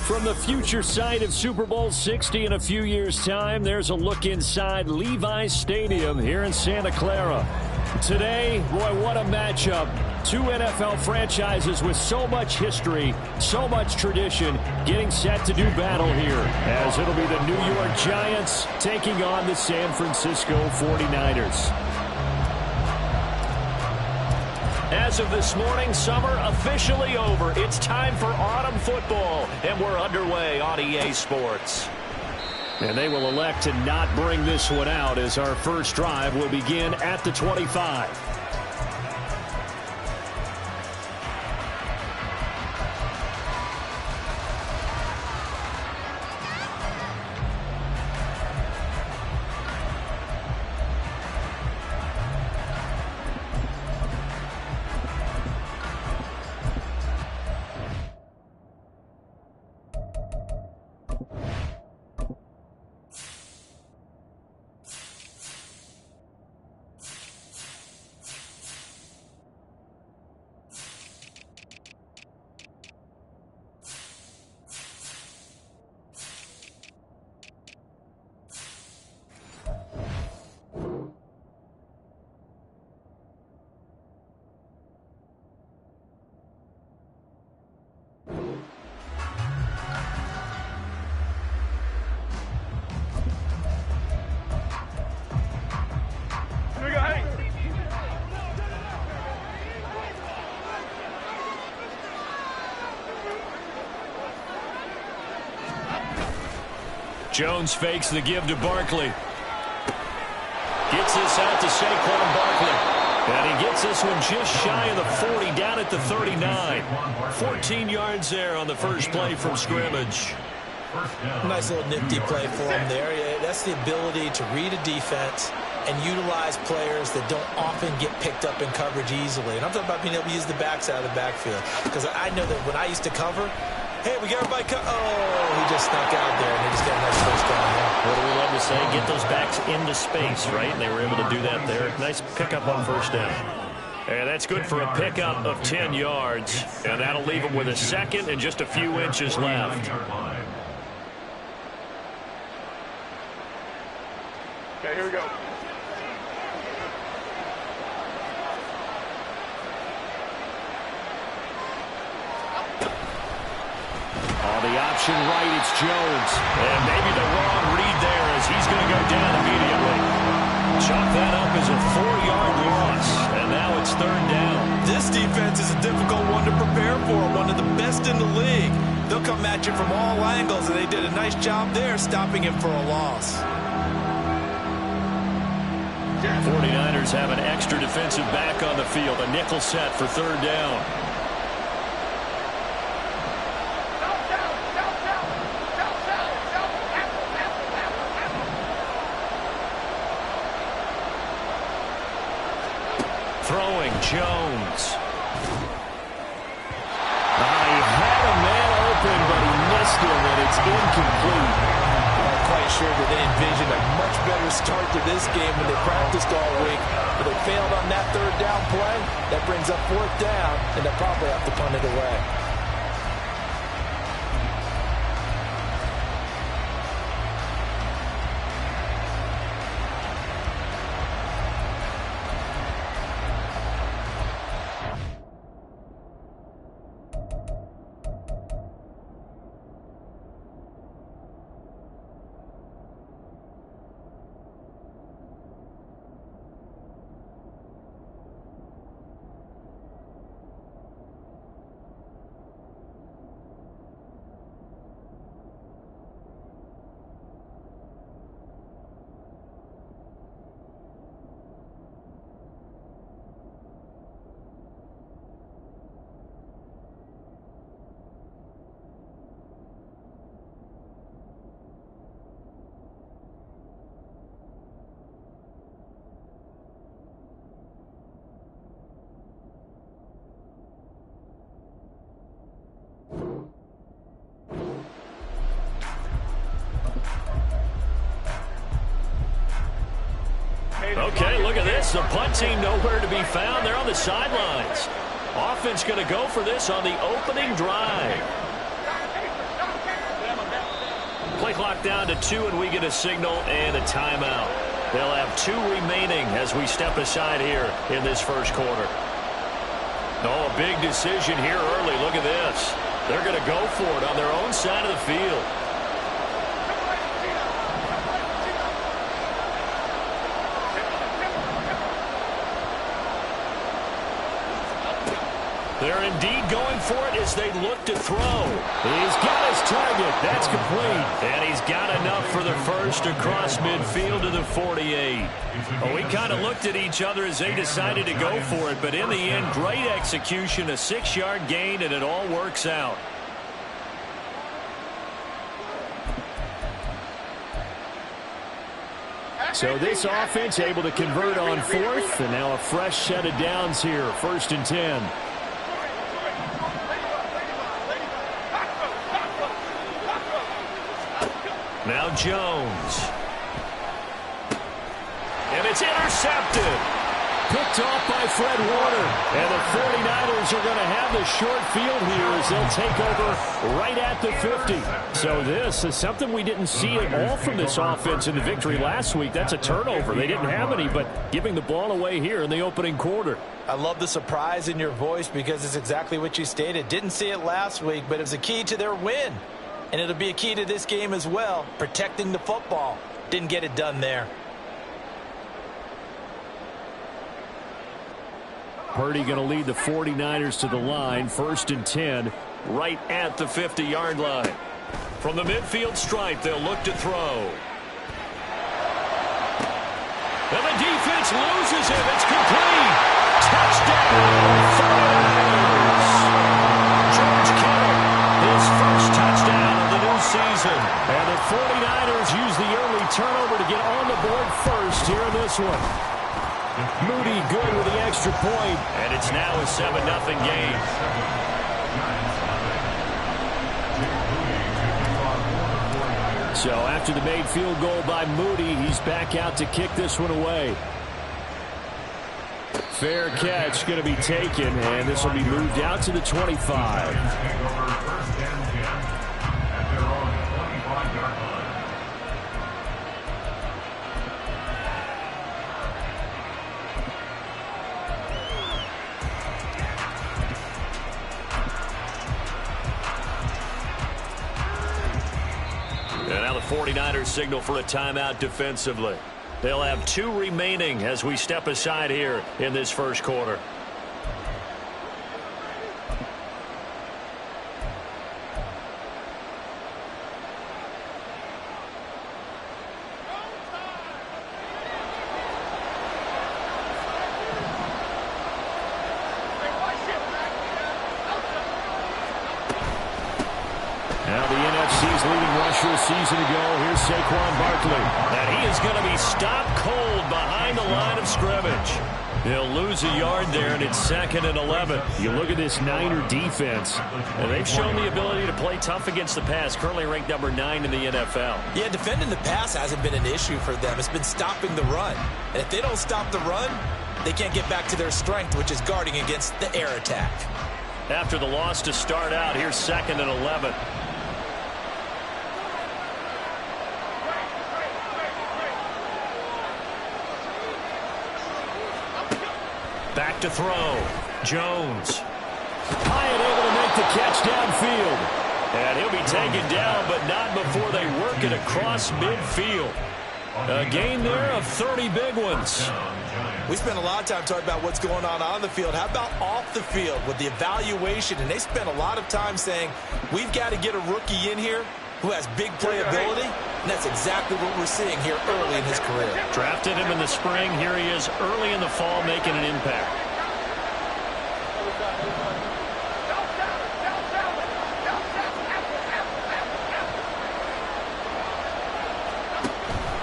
From the future site of Super Bowl 60 in a few years' time, there's a look inside Levi's Stadium here in Santa Clara. Today, boy, what a matchup. Two NFL franchises with so much history, so much tradition, getting set to do battle here, as it'll be the New York Giants taking on the San Francisco 49ers. As of this morning, summer officially over. It's time for autumn football, and we're underway on EA Sports. And they will elect to not bring this one out, as our first drive will begin at the 25. Jones fakes the give to Barkley. Gets this out to Saquon Barkley. And he gets this one just shy of the 40, down at the 39. 14 yards there on the first play from scrimmage. Nice little nifty play for him there. Yeah, that's the ability to read a defense and utilize players that don't often get picked up in coverage easily. And I'm talking about being able to use the backs out of the backfield. Because I know that when I used to cover, hey, we got everybody oh, he just snuck out there, and he just got a nice first down there. What do we love to say? Get those backs into space, right? And they were able to do that there. Nice pickup on first down. And that's good for a pickup of 10 yards. And that'll leave them with a second and just a few inches left. Okay, here we go. The option right, it's Jones. And maybe the wrong read there as he's going to go down immediately. Chalk that up as a 4-yard loss. And now it's third down. This defense is a difficult one to prepare for. One of the best in the league. They'll come at you from all angles, and they did a nice job there stopping him for a loss. 49ers have an extra defensive back on the field. A nickel set for third down. Throwing Jones. He had a man open, but he missed him, and it's incomplete. I'm quite sure that they envisioned a much better start to this game when they practiced all week. But they failed on that third down play. That brings up fourth down, and they'll probably have to punt it away. Okay, look at this. The punt team nowhere to be found. They're on the sidelines. Offense going to go for this on the opening drive. clock down to 2, and we get a signal and a timeout. They'll have 2 remaining as we step aside here in this first quarter. Oh, a big decision here early. Look at this. They're going to go for it on their own side of the field. They're indeed going for it as they look to throw. He's got his target. That's complete. And he's got enough for the first across midfield to the 48. Well, we kind of looked at each other as they decided to go for it. But in the end, great execution, a 6-yard gain, and it all works out. So this offense able to convert on 4th, and now a fresh set of downs here, 1st and 10. Now Jones. And it's intercepted. Picked off by Fred Warner. And the 49ers are going to have the short field here as they'll take over right at the 50. So this is something we didn't see at all from this offense in the victory last week. That's a turnover. They didn't have any, but giving the ball away here in the opening quarter. I love the surprise in your voice because it's exactly what you stated. Didn't see it last week, but it was a key to their win. And it'll be a key to this game as well, protecting the football. Didn't get it done there. Purdy going to lead the 49ers to the line, 1st and 10, right at the 50-yard line. From the midfield stripe, they'll look to throw. And the defense loses him. It's complete. Touchdown, 49ers. George Kittle, his first touchdown of the new season. And the 49ers use the early turnover to get on the board first here in this one. Moody good with the extra point. And it's now a 7-0 game. So after the made field goal by Moody, he's back out to kick this one away. Fair catch going to be taken, and this will be moved out to the 25. And now the 49ers signal for a timeout defensively. They'll have 2 remaining as we step aside here in this first quarter. Now the NFC's leading rusher a season ago. Here's Saquon Barkley. And he is going to be stopped cold behind the line of scrimmage. He'll lose a yard there, and it's 2nd and 11. You look at this Niner defense, and they've shown the ability to play tough against the pass, currently ranked number 9 in the NFL. Yeah, defending the pass hasn't been an issue for them. It's been stopping the run. And if they don't stop the run, they can't get back to their strength, which is guarding against the air attack. After the loss to start out, here's 2nd and 11. Back to throw. Jones. Hyatt able to make the catch downfield. And he'll be taken down, but not before they work it across midfield. A gain there of 30 big ones. We spent a lot of time talking about what's going on the field. How about off the field with the evaluation? And they spent a lot of time saying, we've got to get a rookie in here who has big playability. And that's exactly what we're seeing here early in his career. Drafted him in the spring. Here he is early in the fall making an impact.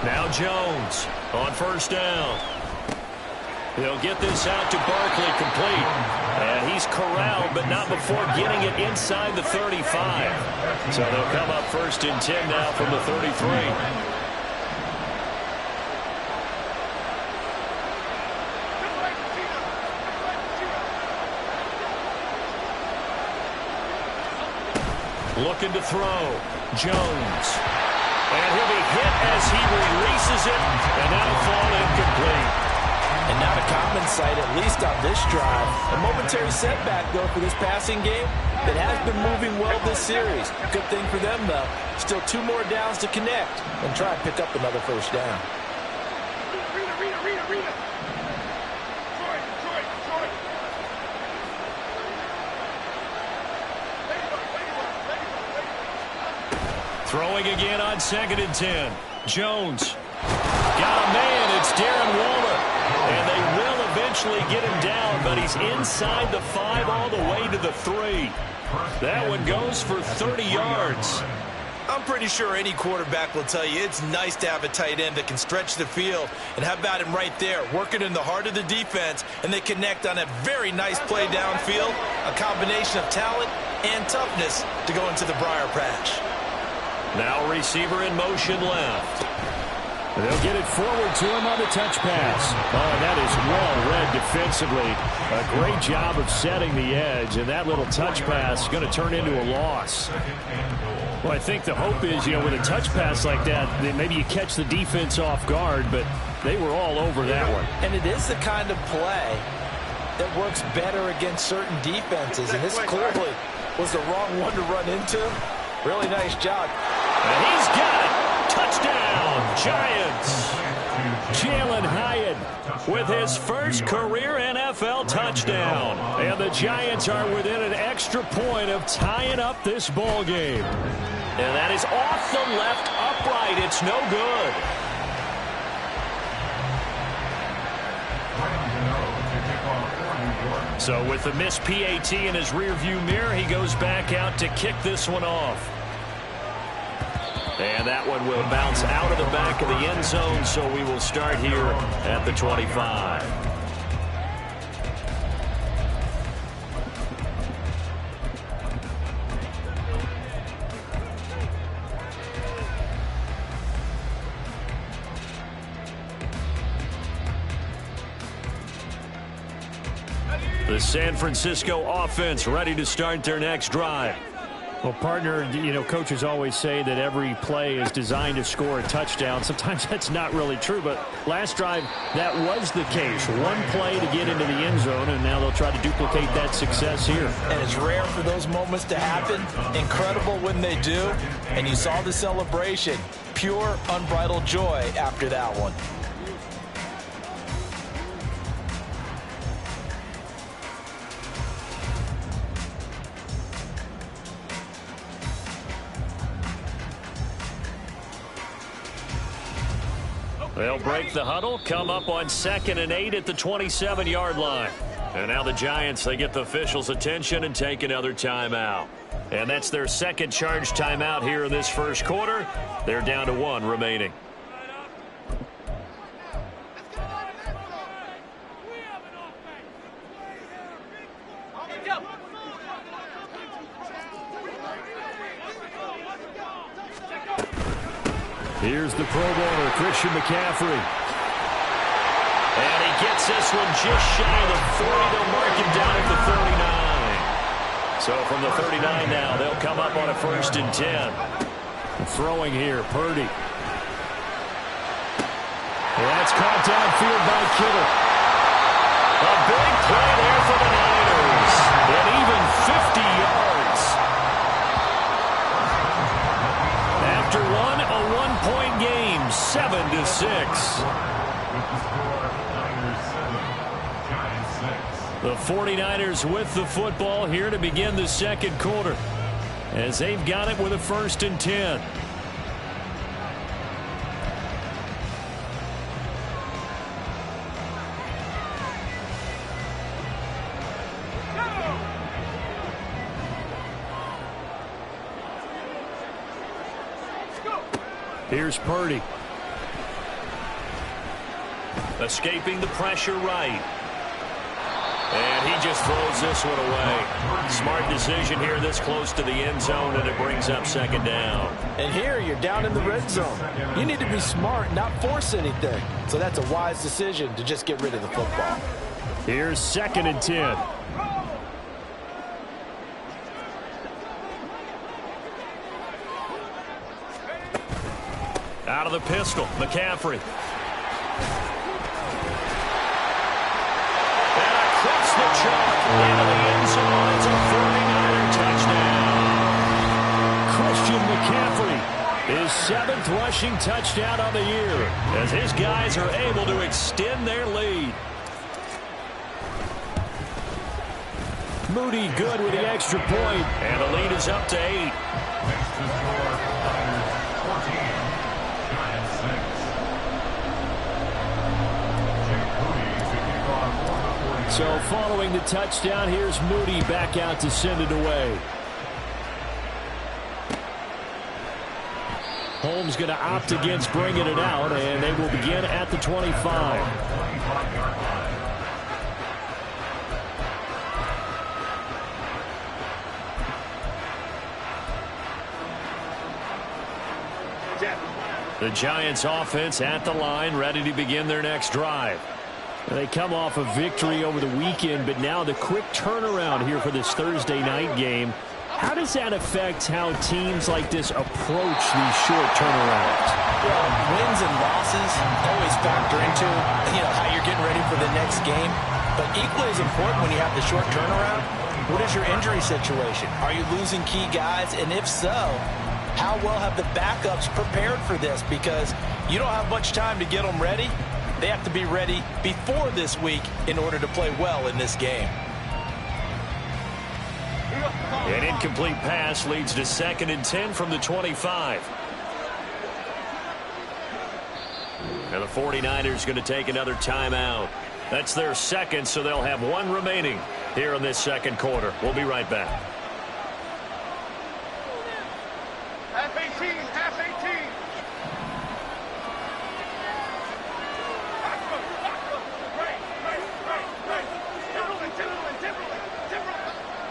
Now Jones on 1st down. He'll get this out to Barkley complete. And he's corralled, but not before getting it inside the 35. So they'll come up 1st and 10 now from the 33. Looking to throw. Jones. And he'll be hit as he releases it, and that'll fall incomplete. And not a common sight, at least on this drive. A momentary setback, though, for this passing game that has been moving well this series. Good thing for them, though. Still 2 more downs to connect and try and pick up another first down. Throwing again on 2nd and 10. Jones. Got a man. It's Darren Waller. And they will eventually get him down, but he's inside the 5 all the way to the 3. That one goes for 30 yards. I'm pretty sure any quarterback will tell you it's nice to have a tight end that can stretch the field. And how about him right there, working in the heart of the defense, and they connect on a very nice play downfield, a combination of talent and toughness to go into the briar patch. Now receiver in motion left. They'll get it forward to him on the touch pass. Oh, that is well read defensively. A great job of setting the edge, and that little touch pass is going to turn into a loss. Well, I think the hope is, with a touch pass like that, maybe you catch the defense off guard, but they were all over that one. And it is the kind of play that works better against certain defenses, and this clearly was the wrong one to run into. Really nice job. And he's got it. Touchdown, Giants. Jalen Hyatt with his first career NFL touchdown. And the Giants are within an extra point of tying up this ball game. And that is off the left upright. It's no good. So with the missed PAT in his rearview mirror, he goes back out to kick this one off. And that one will bounce out of the back of the end zone, so we will start here at the 25. The San Francisco offense ready to start their next drive. Well, partner, coaches always say that every play is designed to score a touchdown. Sometimes that's not really true, but last drive, that was the case. One play to get into the end zone, and now they'll try to duplicate that success here. And it's rare for those moments to happen. Incredible when they do. And you saw the celebration. Pure, unbridled joy after that one. They'll break the huddle, come up on 2nd and 8 at the 27-yard line. And now the Giants, they get the officials' attention and take another timeout. And that's their second charge timeout here in this first quarter. They're down to 1 remaining. Here's the Pro Bowler, Christian McCaffrey. And he gets this one just shy of the 40. They'll mark him down at the 39. So from the 39 now, they'll come up on a 1st and 10. Throwing here, Purdy. That's caught downfield by Kittle. A big play there for the Niners. And even 50 yards. After one, a one-point game, 7-6. The 49ers with the football here to begin the second quarter, as they've got it with a 1st and 10. Here's Purdy. Escaping the pressure right. And he just throws this one away. Smart decision here this close to the end zone, and it brings up 2nd down. And here you're down in the red zone. You need to be smart, not force anything. So that's a wise decision to just get rid of the football. Here's 2nd and 10. Out of the pistol, McCaffrey. And across the chalk into the end zone. It's a 49er touchdown. Christian McCaffrey, his 7th rushing touchdown on the year, as his guys are able to extend their lead. Moody good with the extra point, and the lead is up to 8. So following the touchdown, here's Moody back out to send it away. Holmes going to opt against bringing it out, and they will begin at the 25. The Giants offense at the line, ready to begin their next drive. They come off a victory over the weekend, but now the quick turnaround here for this Thursday night game. How does that affect how teams like this approach these short turnarounds? Well, wins and losses always factor into, how you're getting ready for the next game. But equally as important when you have the short turnaround, what is your injury situation? Are you losing key guys? And if so, how well have the backups prepared for this? Because you don't have much time to get them ready. They have to be ready before this week in order to play well in this game. An incomplete pass leads to 2nd and 10 from the 25. And the 49ers going to take another timeout. That's their 2nd, so they'll have 1 remaining here in this 2nd quarter. We'll be right back. Half 18, half 18.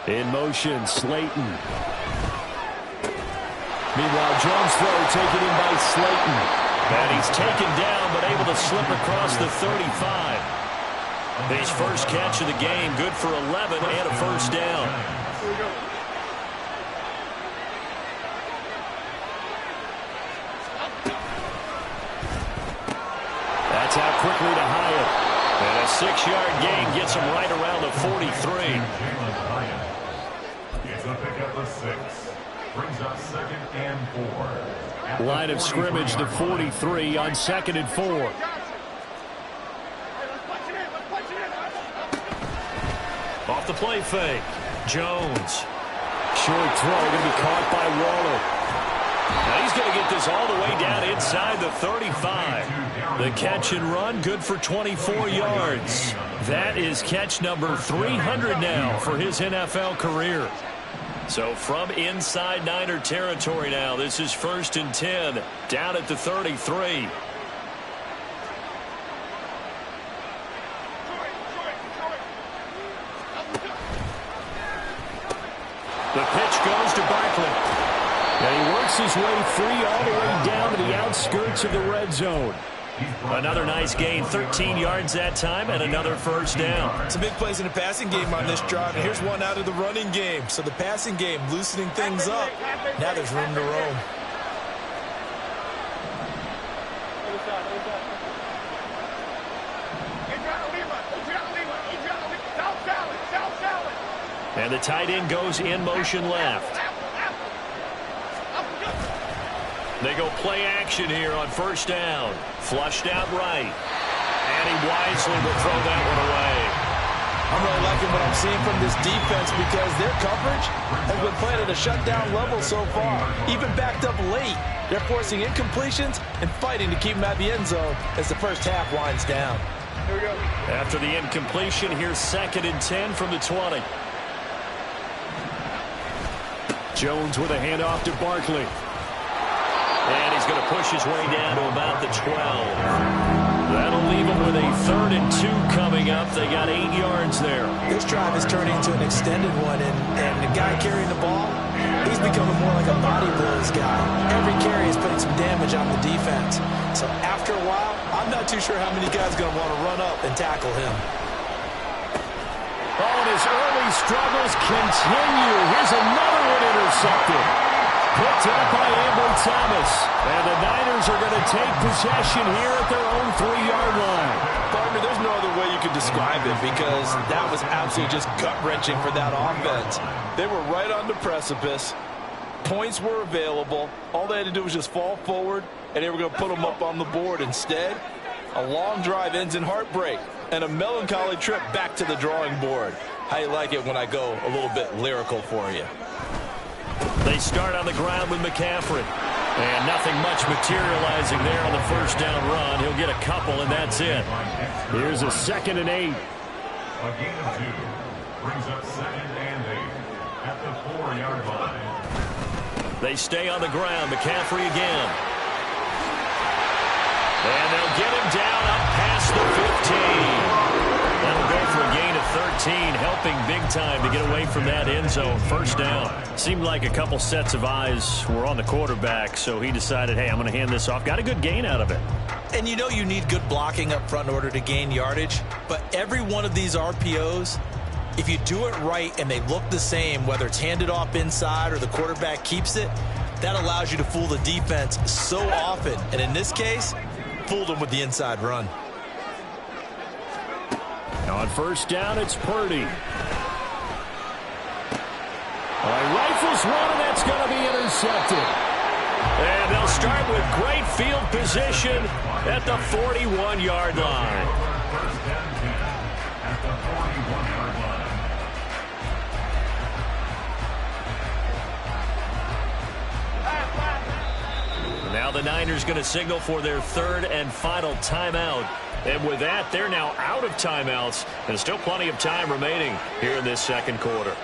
In motion, Slayton. Meanwhile, Jones throw taken in by Slayton. And he's taken down, but able to slip across the 35. His first catch of the game, good for 11 and a first down. That's out quickly to Hyatt. And a 6-yard gain gets him right around the 43. Brings up 2nd and 4. Line of scrimmage to 43 on 2nd and 4. Off the play fake. Jones. Short throw going to be caught by Waller. Now he's going to get this all the way down inside the 35. The catch and run good for 24 yards. That is catch number 300 now for his NFL career. So from inside Niner territory now, this is 1st and 10, down at the 33. The pitch goes to Barkley. And he works his way free all the way down to the outskirts of the red zone. Another nice gain, 13 yards that time, and another first down. Some big plays in the passing game on this drive, and here's one out of the running game. So the passing game loosening things up. Now there's room to roam. And the tight end goes in motion left. They go play action here on first down. Flushed out right. And he wisely will throw that one away. I'm really liking what I'm seeing from this defense because their coverage has been played at a shutdown level so far. Even backed up late, they're forcing incompletions and fighting to keep them at the end zone as the first half winds down. Here we go. After the incompletion, here's 2nd and 10 from the 20. Jones with a handoff to Barkley. And he's going to push his way down to about the 12. That'll leave him with a 3rd and 2 coming up. They got 8 yards there. This drive is turning into an extended one, and the guy carrying the ball, he's becoming more like a body blows guy. Every carry is putting some damage on the defense. So after a while, I'm not too sure how many guys are going to want to run up and tackle him. Oh, and his early struggles continue. Here's another one intercepted. Picked up by Ambry Thomas. And the Niners are going to take possession here at their own 3-yard line. Partner, there's no other way you could describe it because that was absolutely just gut-wrenching for that offense. They were right on the precipice. Points were available. All they had to do was just fall forward, and they were going to put them up on the board. Instead, a long drive ends in heartbreak and a melancholy trip back to the drawing board. How you like it when I go a little bit lyrical for you? They start on the ground with McCaffrey. And nothing much materializing there on the first down run. He'll get a couple, and that's it. Here's a 2nd and 8. A gain of 2 brings up 2nd and 8 at the 4-yard line. They stay on the ground. McCaffrey again. And they'll get him down up past the 15. That'll go for a gain of 13, helping big time to get away from that end zone. First down. Seemed like a couple sets of eyes were on the quarterback, so he decided, hey, I'm going to hand this off. Got a good gain out of it. And you know you need good blocking up front in order to gain yardage, but every one of these RPOs, if you do it right and they look the same, whether it's handed off inside or the quarterback keeps it, that allows you to fool the defense so often. And in this case, fooled them with the inside run. On first down, it's Purdy. Rifles one, and that's going to be intercepted. And they'll start with great field position at the 41-yard line. First down at the 41-yard line. Now the Niners going to signal for their 3rd and final timeout. And with that, they're now out of timeouts. And still plenty of time remaining here in this second quarter.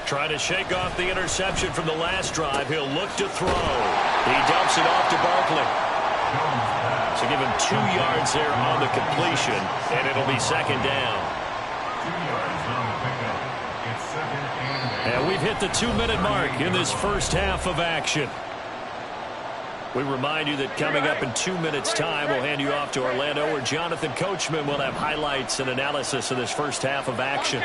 Trying to shake off the interception from the last drive. He'll look to throw. He dumps it off to Barkley. So give him 2 yards there on the completion, and it'll be 2nd down. 2 yards on the pickup. It's 2nd and 8. And we've hit the 2-minute mark in this first half of action. We remind you that coming up in 2 minutes' time, we'll hand you off to Orlando, where Jonathan Coachman will have highlights and analysis of this first half of action.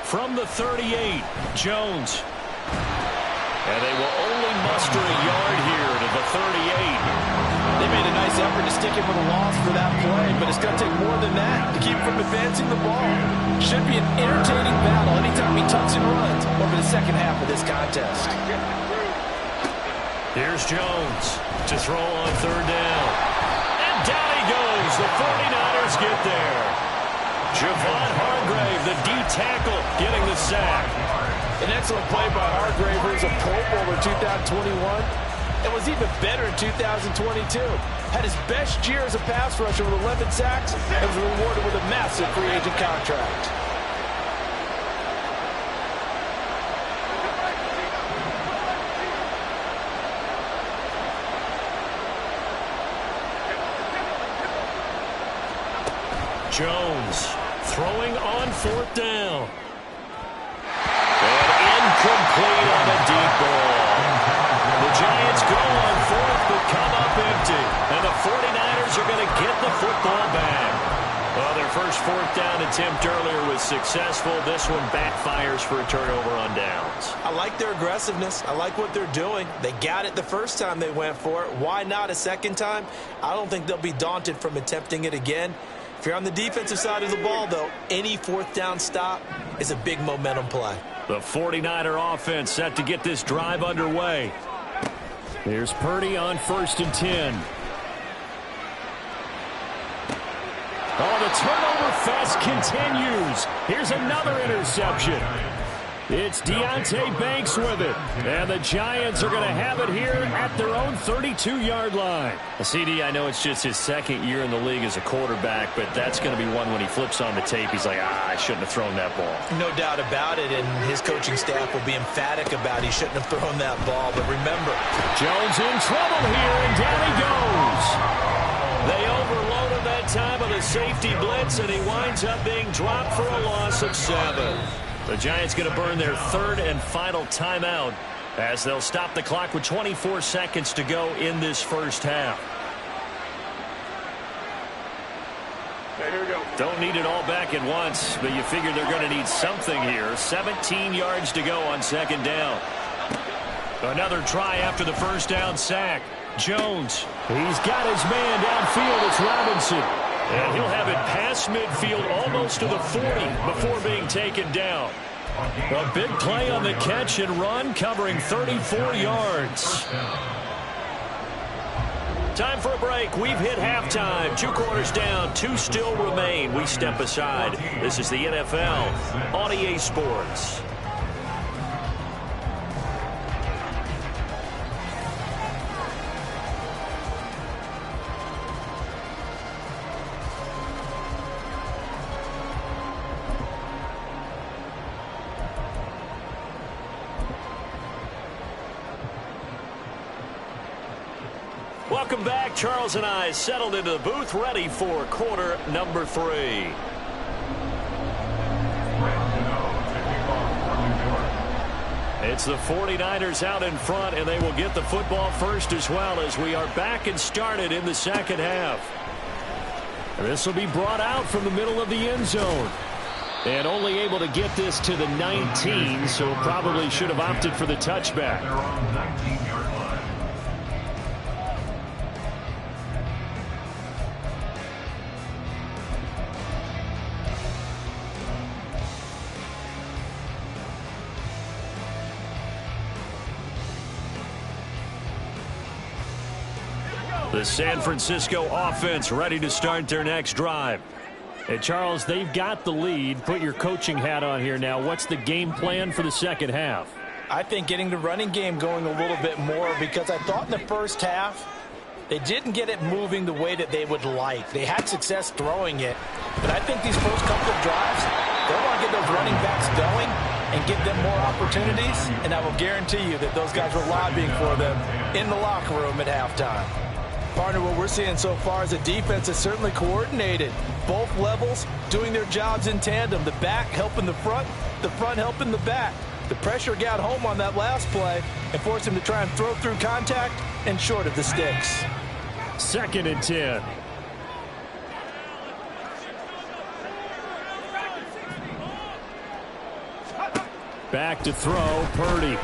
From the 38, Jones. And they will only muster a yard here to the 38. They made a nice effort to stick him with a loss for that play, but it's going to take more than that to keep him from advancing the ball. Should be an entertaining battle anytime he tucks and runs over the second half of this contest. Here's Jones to throw on 3rd down. And down he goes. The 49ers get there. Javon Hargrave, the D tackle, getting the sack. An excellent play by Hargrave, who was a Pro Bowler in 2021 and was even better in 2022. Had his best year as a pass rusher with 11 sacks and was rewarded with a massive free agent contract. Jones throwing on 4th down. And incomplete on a deep ball. The Giants go on 4th but come up empty. And the 49ers are going to get the football back. Well, their first 4th down attempt earlier was successful. This one backfires for a turnover on downs. I like their aggressiveness. I like what they're doing. They got it the first time they went for it. Why not a second time? I don't think they'll be daunted from attempting it again. If you're on the defensive side of the ball, though, any 4th down stop is a big momentum play. The 49er offense set to get this drive underway. Here's Purdy on 1st and 10. Oh, the turnover fest continues. Here's another interception. It's Deonte Banks with it. And the Giants are going to have it here at their own 32-yard line. CD, I know it's just his 2nd year in the league as a quarterback, but that's going to be one when he flips on the tape. He's like, I shouldn't have thrown that ball. No doubt about it, and his coaching staff will be emphatic about he shouldn't have thrown that ball. But remember, Jones in trouble here, and down he goes. They overloaded that time of the safety blitz, and he winds up being dropped for a loss of 7. The Giants going to burn their third and final timeout as they'll stop the clock with 24 seconds to go in this first half. Okay, here we go. Don't need it all back at once, but you figure they're going to need something here. 17 yards to go on second down. Another try after the first down sack. Jones. He's got his man downfield. It's Robinson. And he'll have it past midfield almost to the 40 before being taken down. A big play on the catch and run, covering 34 yards. Time for a break. We've hit halftime. 2 quarters down. 2 still remain. We step aside. This is the NFL on EA Sports. Welcome back. Charles and I settled into the booth, ready for quarter number 3. It's the 49ers out in front, and they will get the football first as well as we are back and started in the second half. This will be brought out from the middle of the end zone. And only able to get this to the 19, so probably should have opted for the touchback. They're on 19-yard line. The San Francisco offense ready to start their next drive. Hey, Charles, they've got the lead. Put your coaching hat on here now. What's the game plan for the second half? I think getting the running game going a little bit more, because I thought in the first half they didn't get it moving the way that they would like. They had success throwing it, but I think these first couple of drives, they want to get those running backs going and give them more opportunities, and I will guarantee you that those guys were lobbying for them in the locker room at halftime. Partner, what we're seeing so far is the defense is certainly coordinated. Both levels doing their jobs in tandem. The back helping the front helping the back. The pressure got home on that last play and forced him to try and throw through contact and short of the sticks. 2nd and 10. Back to throw, Purdy.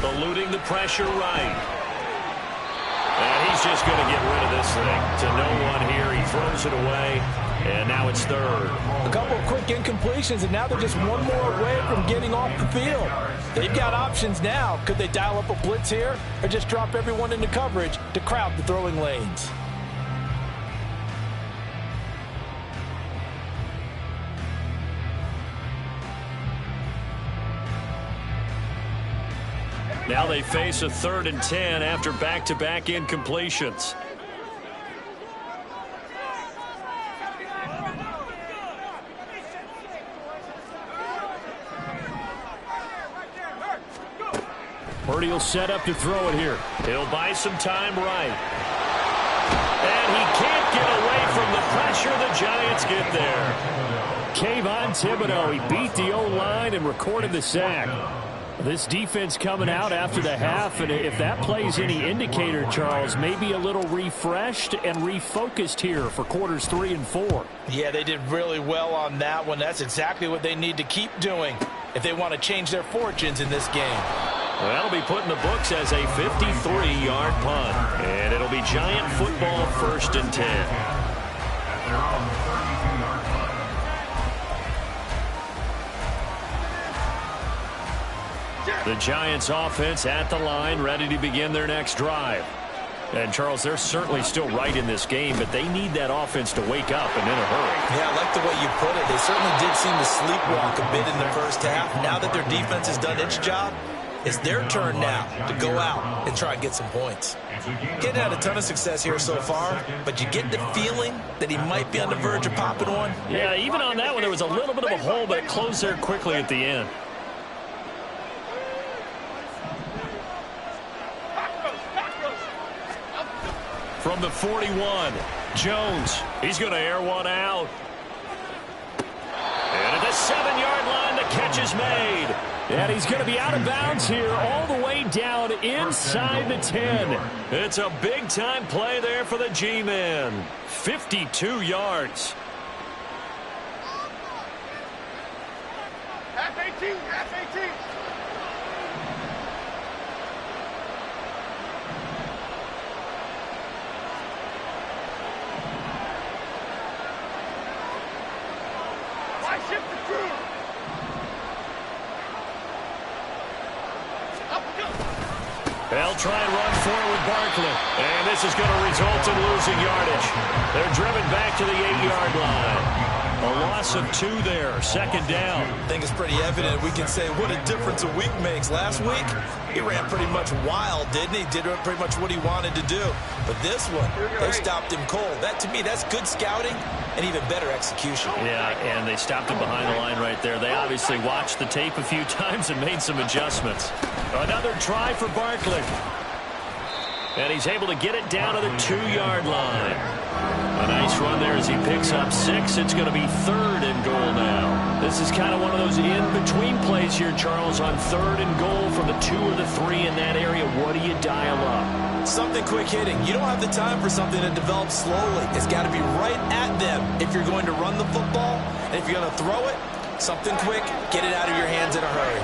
Eluding the pressure right. And he's just going to get rid of this thing to no one here. He throws it away, and now it's 3rd. A couple of quick incompletions, and now they're just one more away from getting off the field. They've got options now. Could they dial up a blitz here or just drop everyone into coverage to crowd the throwing lanes? Now they face a 3rd and 10 after back-to-back incompletions. Purdy will set up to throw it here. He'll buy some time right. And he can't get away from the pressure. The Giants get there. Kayvon Thibodeaux, he beat the O-line and recorded the sack. This defense coming out after the half, and if that plays any indicator, Charles, maybe a little refreshed and refocused here for quarters 3 and 4. Yeah, they did really well on that one. That's exactly what they need to keep doing if they want to change their fortunes in this game. Well, that'll be put in the books as a 53-yard punt. And it'll be Giant football 1st and 10. They're on the 32-yard line. The Giants offense at the line, ready to begin their next drive. And, Charles, they're certainly still right in this game, but they need that offense to wake up and in a hurry. Yeah, I like the way you put it. They certainly did seem to sleepwalk a bit in the first half. Now that their defense has done its job, it's their turn now to go out and try and get some points. Getting had a ton of success here so far, but you get the feeling that he might be on the verge of popping one. Yeah, even on that one, there was a little bit of a hole, but it closed there quickly at the end. From the 41, Jones, he's going to air one out. And at the 7-yard line, the catch is made. And he's going to be out of bounds here all the way down inside the 10. It's a big-time play there for the G-Men. 52 yards. F-18, F-18. Why shift the crew? They'll try and run forward with Barkley. And this is going to result in losing yardage. They're driven back to the 8-yard line. A loss of 2 there, 2nd down. I think it's pretty evident. We can say what a difference a week makes. Last week, he ran pretty much wild, didn't he? Did pretty much what he wanted to do. But this one, they stopped him cold. That, to me, that's good scouting and even better execution. Yeah, and they stopped him behind the line right there. They obviously watched the tape a few times and made some adjustments. Another try for Barkley. And he's able to get it down to the 2-yard line. A nice run there as he picks up 6. It's going to be 3rd and goal now. This is kind of one of those in-between plays here, Charles, on 3rd and goal from the 2 or the 3 in that area. What do you dial up? Something quick hitting. You don't have the time for something to develop slowly. It's got to be right at them if you're going to run the football. And if you're going to throw it, something quick, get it out of your hands in a hurry.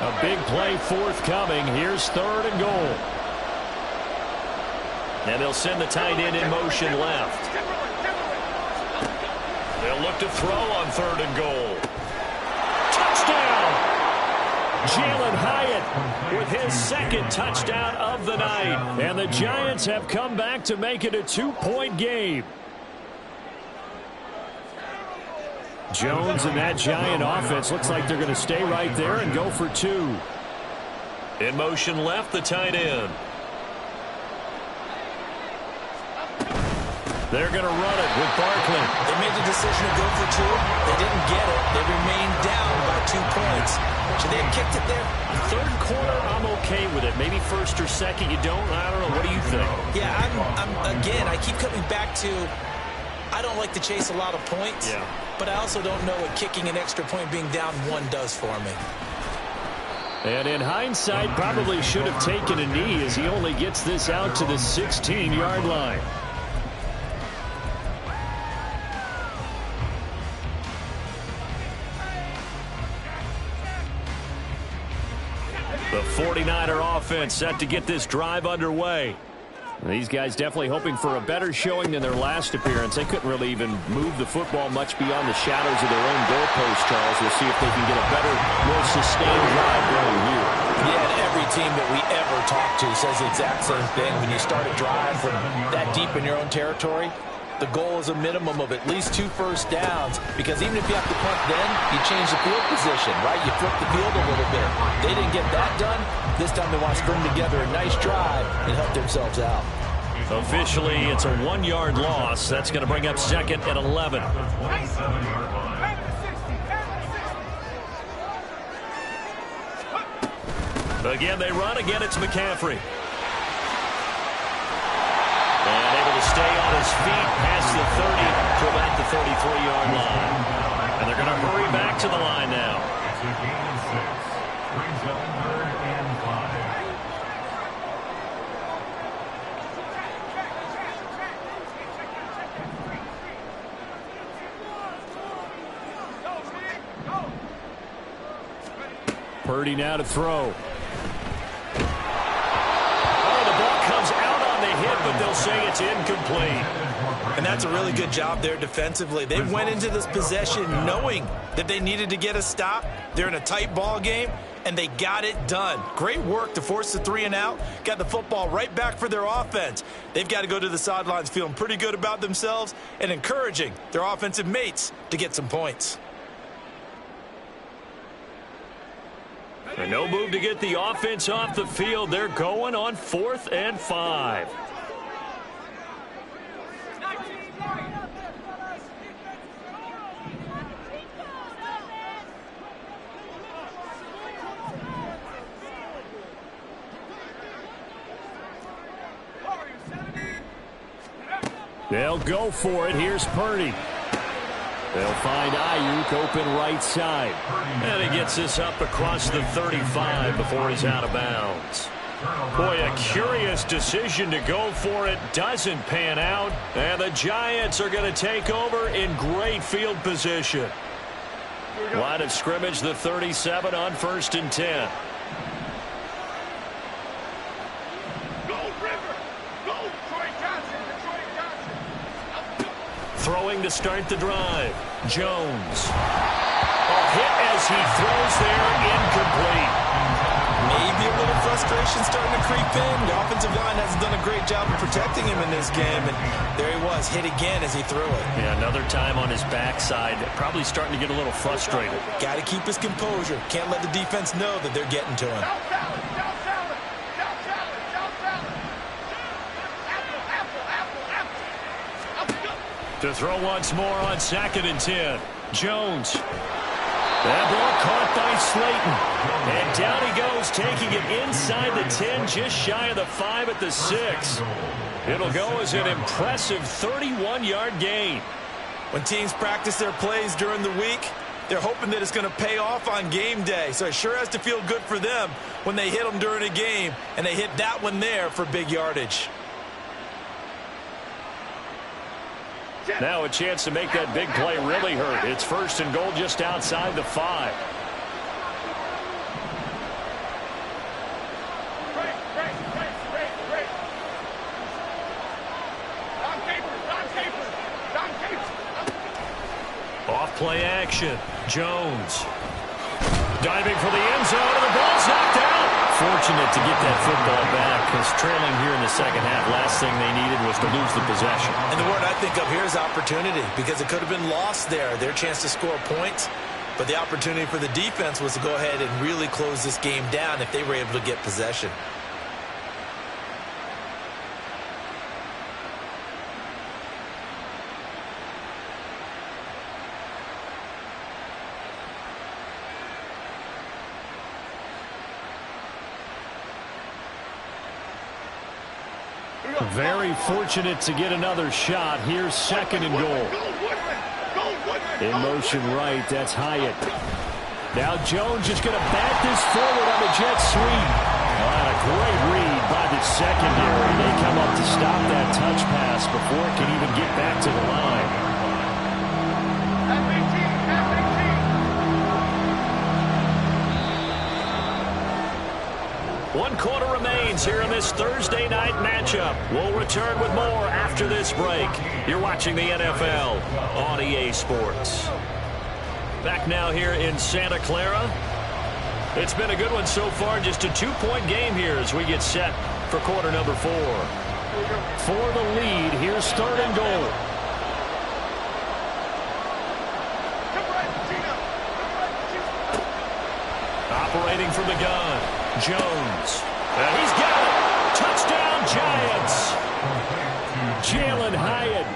A big play forthcoming. Here's 3rd and goal. And they'll send the tight end in motion left. They'll look to throw on 3rd and goal. Touchdown! Jalen Hyatt with his 2nd touchdown of the night. And the Giants have come back to make it a 2-point game. Jones and that Giant offense looks like they're going to stay right there and go for 2. In motion left, the tight end. They're going to run it with Barkley. They made the decision to go for 2. They didn't get it. They remained down by 2 points. Should they have kicked it there? 3rd quarter, I'm okay with it. Maybe 1st or 2nd, you don't? I don't know. What do you think? Yeah, again, I keep coming back to I don't like to chase a lot of points. Yeah. But I also don't know what kicking an extra point being down 1 does for me. And in hindsight, probably should have taken a knee as he only gets this out to the 16-yard line. The 49er offense set to get this drive underway. These guys definitely hoping for a better showing than their last appearance. They couldn't really even move the football much beyond the shadows of their own goalpost, Charles. We'll see if they can get a better, more sustained drive going here. Yeah, and every team that we ever talk to says the exact same thing. When you start a drive from that deep in your own territory, the goal is a minimum of at least 2 first downs, because even if you have to punt then, you change the field position, right? You flip the field a little bit. They didn't get that done. This time they want to string together a nice drive and help themselves out. Officially, it's a 1-yard loss. That's going to bring up 2nd and 11. Again, they run. Again, it's McCaffrey. And able to stay on his feet past the 30 to about the 33-yard line. And they're going to hurry back to the line now. It's a gain of 6. Brings up 3rd and 5. Purdy now to throw. The ball comes out on the hit, but they'll say it's incomplete. And that's a really good job there defensively. They went into this possession knowing that they needed to get a stop. They're in a tight ball game, and they got it done. Great work to force the 3 and out. Got the football right back for their offense. They've got to go to the sidelines feeling pretty good about themselves and encouraging their offensive mates to get some points. And no move to get the offense off the field. They're going on 4th and 5. They'll go for it. Here's Purdy. They'll find Ayuk open right side. And he gets this up across the 35 before he's out of bounds. Boy, a curious decision to go for it. Doesn't pan out. And the Giants are going to take over in great field position. Line of scrimmage, the 37 on 1st and 10. Throwing to start the drive. Jones. A hit as he throws there, incomplete. Maybe a little frustration starting to creep in. The offensive line hasn't done a great job of protecting him in this game. And there he was, hit again as he threw it. Yeah, another time on his backside. Probably starting to get a little frustrated. Got to keep his composure. Can't let the defense know that they're getting to him. To throw once more on 2nd and 10. Jones. That ball caught by Slayton. And down he goes, taking it inside the 10, just shy of the 5 at the 6. It'll go as an impressive 31-yard gain. When teams practice their plays during the week, they're hoping that it's going to pay off on game day. So it sure has to feel good for them when they hit them during a game, and they hit that one there for big yardage. Now a chance to make that big play really hurt. It's 1st and goal just outside the 5. Off play action. Jones. Diving for the end zone, and the ball's knocked out. Fortunate to get that football back, because trailing here in the second half, last thing they needed was to lose the possession. And the word I think of here is opportunity, because it could have been lost there, their chance to score points. But the opportunity for the defense was to go ahead and really close this game down if they were able to get possession. Very fortunate to get another shot. Here's 2nd and goal. In motion right, that's Hyatt. Now Jones is going to back this forward on the jet sweep. A great read by the secondary. They come up to stop that touch pass before it can even get back to the line. One quarter remains here in this Thursday night matchup. We'll return with more after this break. You're watching the NFL on EA Sports. Back now here in Santa Clara. It's been a good one so far. Just a 2-point game here as we get set for quarter number 4. For the lead, here's 3rd and goal. Operating from the gun. Jones. And he's got it. Touchdown, Giants. Jalin Hyatt,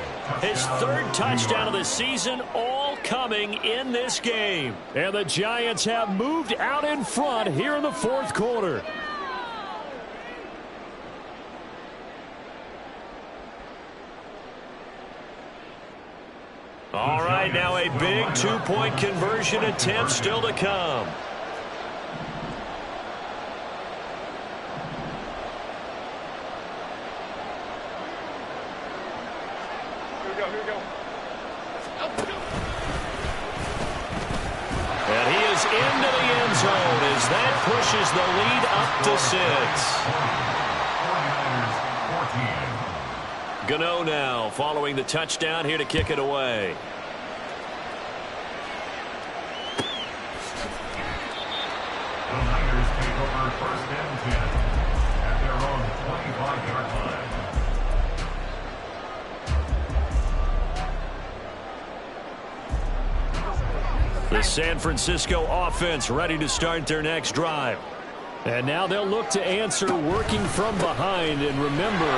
his 3rd touchdown of the season, all coming in this game. And the Giants have moved out in front here in the 4th quarter. All right, now a big 2-point conversion attempt still to come. And he is into the end zone as that pushes the lead up to 6. Gano now following the touchdown here to kick it away. The Niners take over 1st and 10 at their own 25-yard line. The San Francisco offense ready to start their next drive. And now they'll look to answer working from behind. And remember,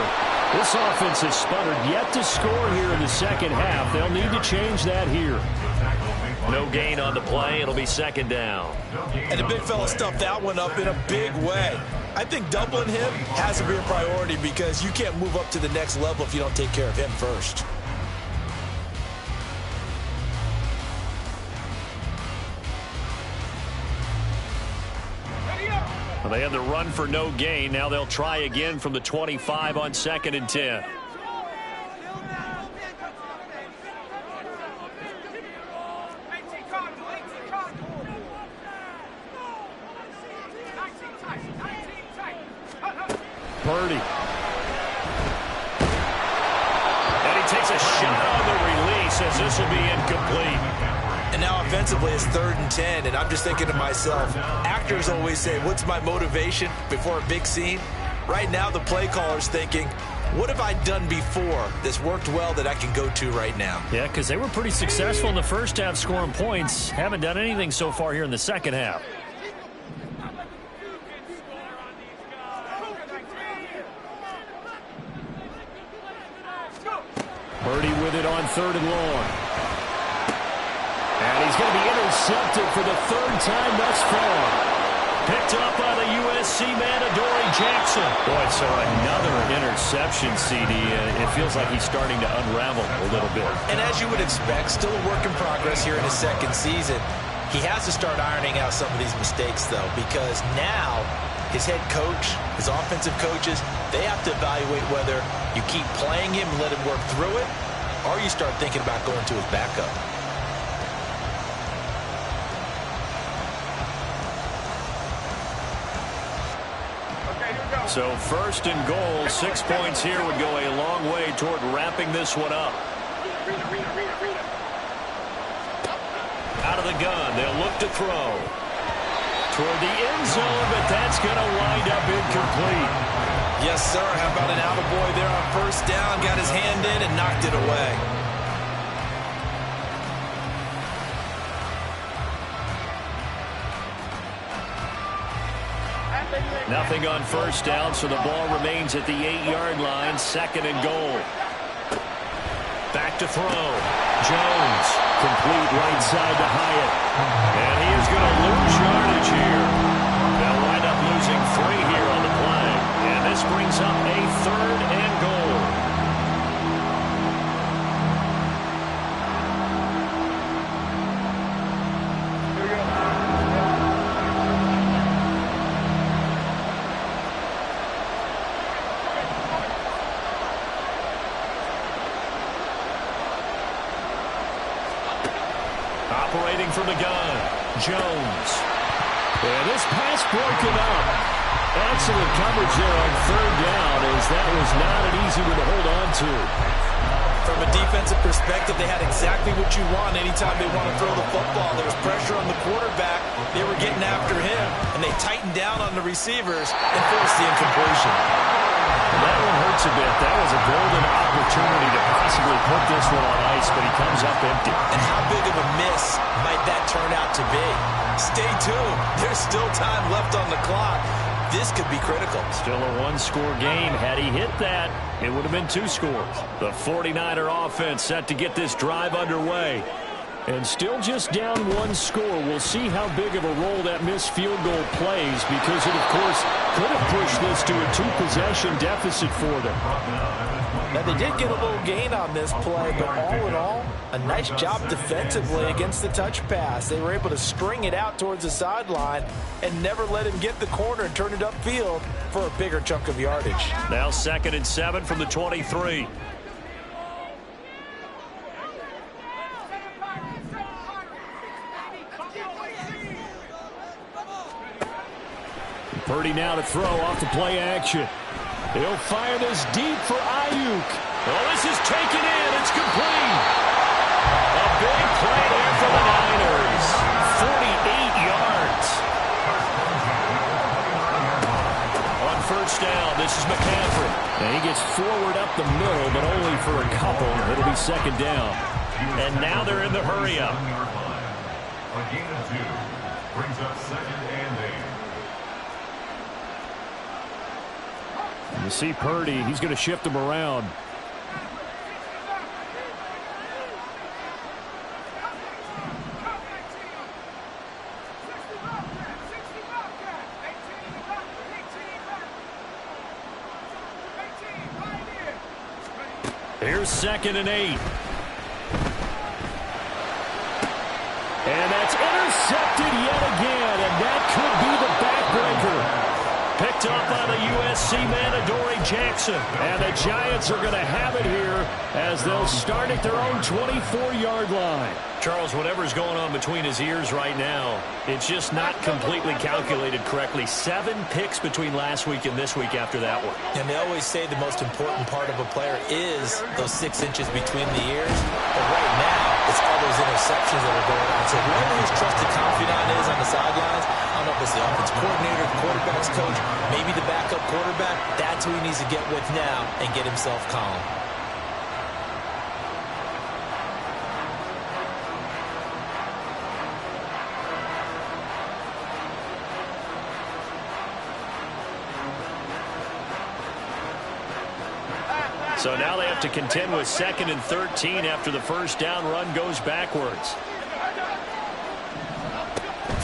this offense has sputtered yet to score here in the second half. They'll need to change that here. No gain on the play. It'll be 2nd down. And the big fella stuffed that one up in a big way. I think doubling him has to be a priority because you can't move up to the next level if you don't take care of him first. Well, they had the run for no gain. Now they'll try again from the 25 on 2nd and 10. Purdy. And he takes a shot on the release as this will be incomplete. And now offensively it's 3rd and 10, and I'm just thinking to myself, actors always say, what's my motivation before a big scene? Right now the play caller's thinking, what have I done before that's worked well that I can go to right now? Yeah, because they were pretty successful in the first half scoring points. Haven't done anything so far here in the second half. Purdy with it on 3rd and long. And he's going to be intercepted for the 3rd time thus far. Picked up by the USC man, Adoree Jackson. Boy, so another interception, CD. It feels like he's starting to unravel a little bit. And as you would expect, still a work in progress here in his 2nd season. He has to start ironing out some of these mistakes, though, because now his head coach, his offensive coaches, they have to evaluate whether you keep playing him and let him work through it, or you start thinking about going to his backup. So 1st and goal, 6 points here would go a long way toward wrapping this one up. Out of the gun, they'll look to throw. Toward the end zone, but that's going to wind up incomplete. Yes, sir. How about an attaboy there on 1st down? Got his hand in and knocked it away. Nothing on 1st down, so the ball remains at the 8-yard line. 2nd and goal. Back to throw. Jones. Complete right side to Hyatt. And he is going to lose yardage here. They'll wind up losing 3 here on the play. And this brings up a 3rd and goal. Operating from the gun, Jones. And this pass broken up. Excellent coverage there on 3rd down, as that was not an easy one to hold on to. From a defensive perspective, they had exactly what you want anytime they want to throw the football. There was pressure on the quarterback. They were getting after him, and they tightened down on the receivers and forced the incompletion. That one hurts a bit. That was a golden opportunity to possibly put this one on ice, but he comes up empty. And how big of a miss might that turn out to be? Stay tuned. There's still time left on the clock. This could be critical. Still a 1-score game. Had he hit that, it would have been 2 scores. The 49er offense set to get this drive underway. And still just down 1 score. We'll see how big of a role that missed field goal plays, because it, of course, could have pushed this to a 2-possession deficit for them. Now, they did get a little gain on this play, but all in all, a nice job defensively against the touch pass. They were able to string it out towards the sideline and never let him get the corner and turn it upfield for a bigger chunk of yardage. Now 2nd and 7 from the 23. Purdy now to throw off the play action. He'll fire this deep for Ayuk. Oh, this is taken in. It's complete. A big play there for the Niners. 48 yards. On 1st down, this is McCaffrey. And he gets forward up the middle, but only for a couple. It'll be 2nd down. And now they're in the hurry-up. A gain of 2 brings up 2nd and 8. You see Purdy, he's going to shift him around. Here's 2nd and 8. And that's intercepted yet again, and that could be the backbreaker. Picked up by the USC man, Adoree Jackson. And the Giants are going to have it here as they'll start at their own 24-yard line. Charles, whatever's going on between his ears right now, it's just not completely calculated correctly. 7 picks between last week and this week after that one. And they always say the most important part of a player is those 6 inches between the ears. But right now, it's all those interceptions that are going on. So whoever his trusted confidant is on the sidelines, I don't know if it's the offense coordinator, the quarterback's coach, maybe the backup quarterback, that's who he needs to get with now and get himself calm. So now they have to contend with 2nd and 13 after the first down run goes backwards.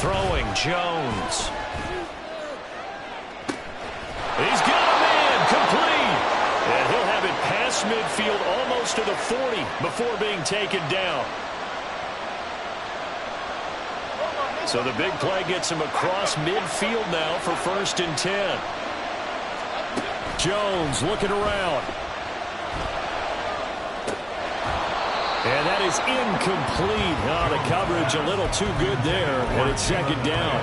Throwing, Jones. He's got a man, complete. And he'll have it past midfield almost to the 40 before being taken down. So the big play gets him across midfield now for 1st and 10. Jones looking around. And that is incomplete. Oh, the coverage a little too good there, and it's 2nd down.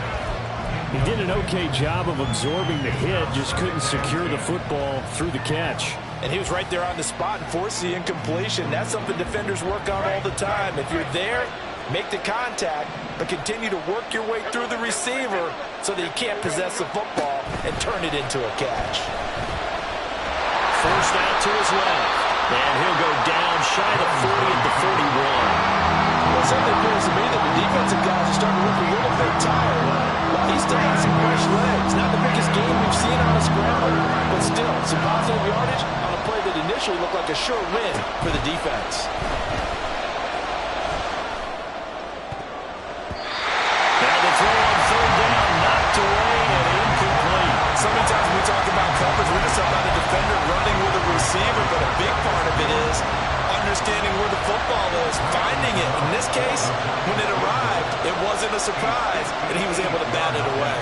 He did an okay job of absorbing the hit, just couldn't secure the football through the catch. And he was right there on the spot and forced the incompletion. That's something defenders work on all the time. If you're there, make the contact, but continue to work your way through the receiver so that you can't possess the football and turn it into a catch. First out to his left. And he'll go down shy of the 40 at the 41. Well, it certainly appears to me that the defensive guys are starting to look a little bit tired. Well, he still has some fresh legs. Not the biggest game we've seen on a scramble, but still some positive yardage on a play that initially looked like a sure win for the defense. Now the throw on 3rd down, knocked away and incomplete. So many times we talk about coverage, we're just about a defender running with a receiver, but a big part of it is understanding where the football is, finding it. In this case, when it arrived, it wasn't a surprise, and he was able to bat it away.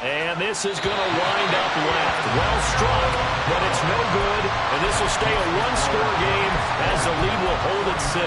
And this is going to wind up left. Well struck, but it's no good, and this will stay a one-score game as the lead will hold at 6.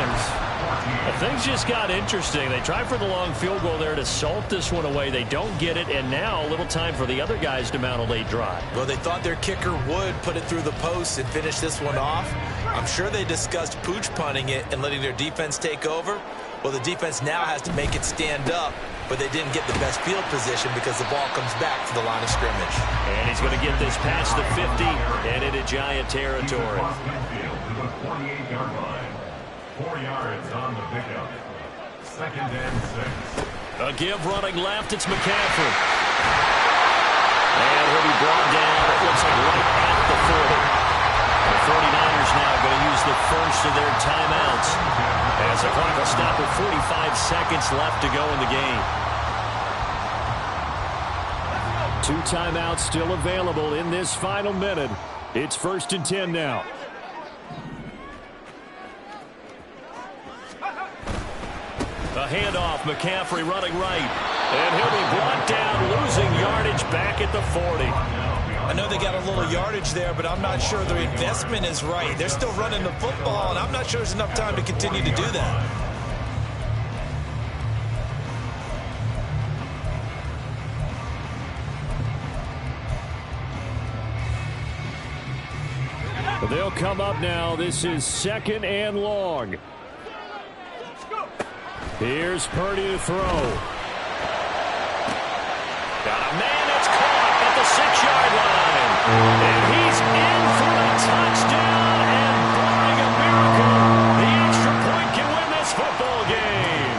Things just got interesting. They tried for the long field goal there to salt this one away. They don't get it, and now a little time for the other guys to mount a late drive. Well, they thought their kicker would put it through the post and finish this one off. I'm sure they discussed pooch punting it and letting their defense take over. Well, the defense now has to make it stand up, but they didn't get the best field position because the ball comes back to the line of scrimmage. And he's going to get this past the 50 and into Giant territory. 4 yards on the pickup. 2nd and 6. A give running left, it's McCaffrey. And he'll be brought down, it looks like right at the 40. The 49ers now going to use the first of their timeouts as the clock will stop with 45 seconds left to go in the game. 2 timeouts still available in this final minute. It's 1st and 10 now. A handoff, McCaffrey running right. And he'll be brought down, losing yardage back at the 40. I know they got a little yardage there, but I'm not sure their investment is right. They're still running the football, and I'm not sure there's enough time to continue to do that. They'll come up now. This is 2nd and long. Here's Purdy to throw. Got a man that's caught at the 6-yard line. And he's in for a touchdown. And barring a miracle, the extra point can win this football game.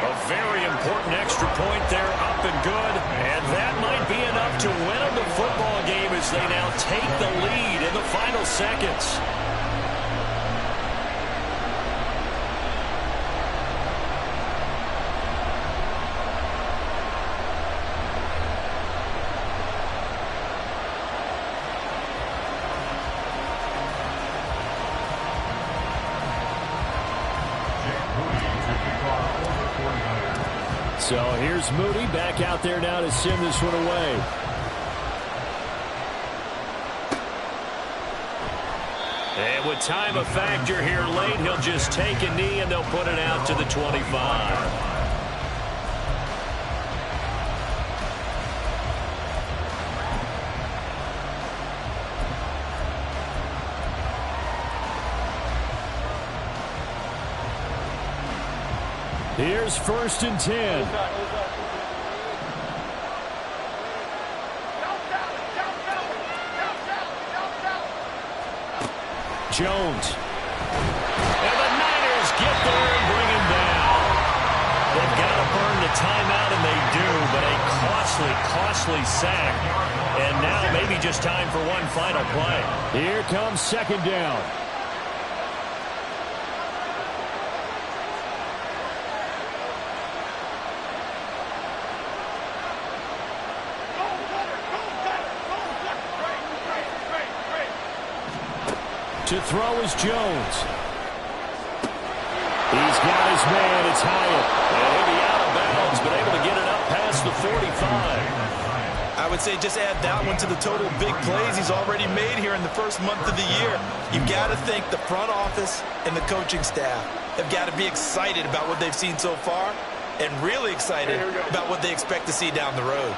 A very important extra point there, up and good. And that might be enough to win them the football game as they now take the lead in the final seconds. So here's Moody back out there now to send this one away. And with time a factor here late, he'll just take a knee and they'll put it out to the 25. Here's 1st and 10. Jones. And the Niners get there and bring him down. They've got to burn the timeout, and they do, but a costly sack. And now maybe just time for one final play. Here comes 2nd down. To throw is Jones. He's got his man. It's Hyatt. And he'll be out of bounds, but able to get it up past the 45. I would say just add that one to the total big plays he's already made here in the first month of the year. You've got to think the front office and the coaching staff have got to be excited about what they've seen so far and really excited about what they expect to see down the road.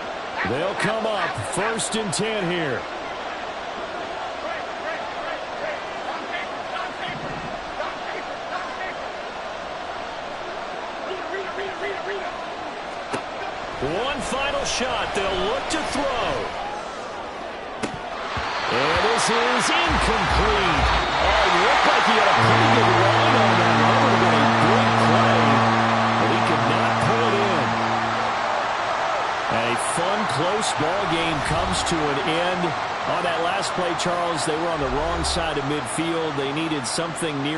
They'll come up 1st and 10 here. One final shot. They'll look to throw. And this is incomplete. Oh, it looked like he had a pretty good run on that. That would have been a big play, but he could not pull it in. A fun, close ball game comes to an end. On that last play, Charles, they were on the wrong side of midfield. They needed something near